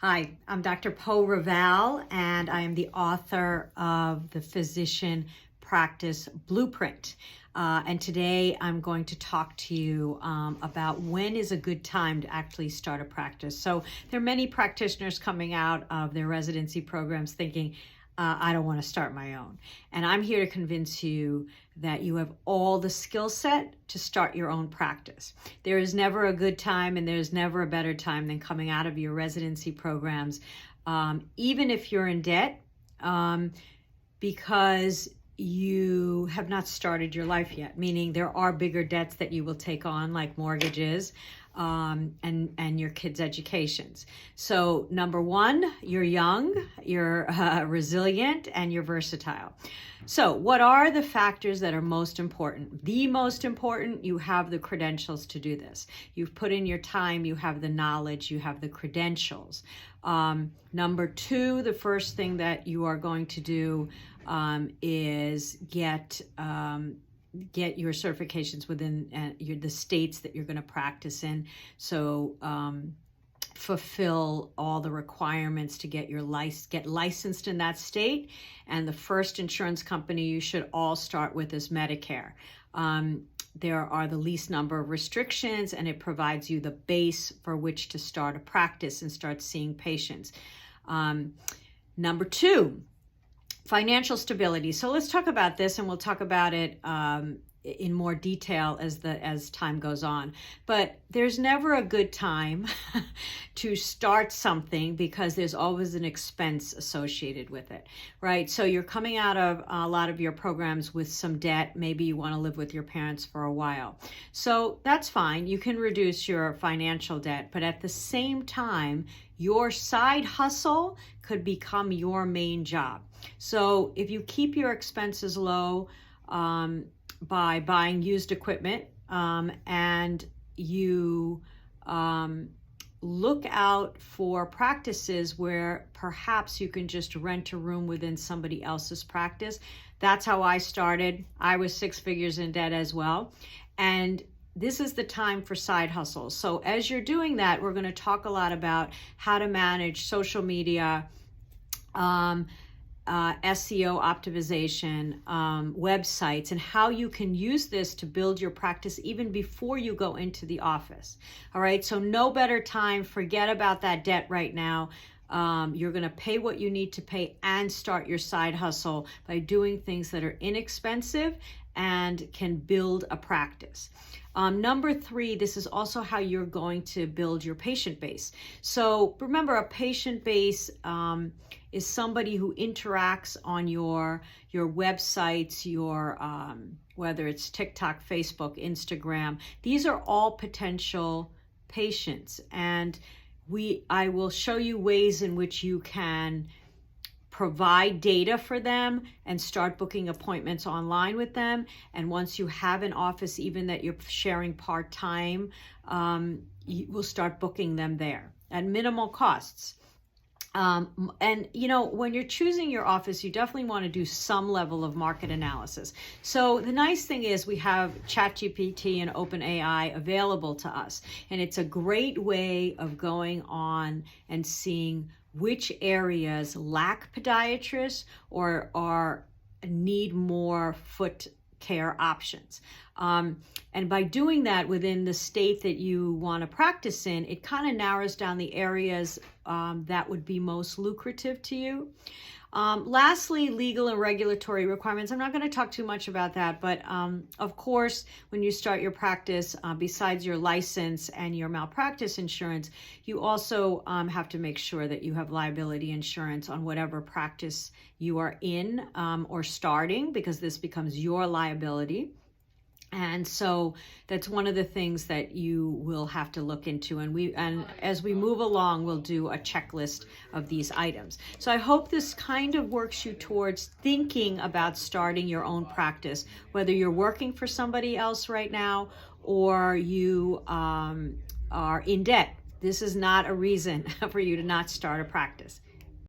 Hi, I'm Dr. Raval, and I am the author of the Physician Practice Blueprint. And today I'm going to talk to you about when is a good time to actually start a practice. So there are many practitioners coming out of their residency programs thinking, I don't want to start my own. And I'm here to convince you that you have all the skill set to start your own practice. There is never a good time and there's never a better time than coming out of your residency programs, even if you're in debt, because you have not started your life yet, meaning there are bigger debts that you will take on, like mortgages, and your kids' educations. So number one, you're young, you're resilient, and you're versatile. So what are the factors that are most important? The most important, you have the credentials to do this. You've put in your time, you have the knowledge, you have the credentials. Number two, the first thing that you are going to do is get your certifications within the states that you're going to practice in. So fulfill all the requirements to get get licensed in that state. And the first insurance company you should all start with is Medicare. There are the least number of restrictions, and it provides you the base for which to start a practice and start seeing patients. Number two, financial stability. So let's talk about this, and we'll talk about it in more detail as time goes on. But there's never a good time to start something because there's always an expense associated with it, right? So you're coming out of a lot of your programs with some debt. Maybe you want to live with your parents for a while. So that's fine. You can reduce your financial debt, but at the same time, your side hustle could become your main job. So if you keep your expenses low by buying used equipment and you look out for practices where perhaps you can just rent a room within somebody else's practice. That's how I started. I was 6 figures in debt as well. And this is the time for side hustles. So as you're doing that, we're going to talk a lot about how to manage social media, SEO optimization, websites, and how you can use this to build your practice even before you go into the office. All right, so no better time. Forget about that debt right now. You're going to pay what you need to pay and start your side hustle by doing things that are inexpensive and can build a practice. Number three, this is also how you're going to build your patient base. So remember, a patient base is somebody who interacts on your websites, your whether it's TikTok, Facebook, Instagram. These are all potential patients, and I will show you ways in which you can provide data for them and start booking appointments online with them. And once you have an office, even that you're sharing part-time, you will start booking them there at minimal costs. And you know, when you're choosing your office, you definitely want to do some level of market analysis. So the nice thing is we have ChatGPT and OpenAI available to us. And it's a great way of going on and seeing which areas lack podiatrists or need more foot care options. And by doing that within the state that you want to practice in, it kind of narrows down the areas that would be most lucrative to you. Lastly, legal and regulatory requirements. I'm not going to talk too much about that, but of course, when you start your practice, besides your license and your malpractice insurance, you also have to make sure that you have liability insurance on whatever practice you are in or starting, because this becomes your liability. And so that's one of the things that you will have to look into. And as we move along, we'll do a checklist of these items. So I hope this kind of works you towards thinking about starting your own practice, whether you're working for somebody else right now or you are in debt. This is not a reason for you to not start a practice.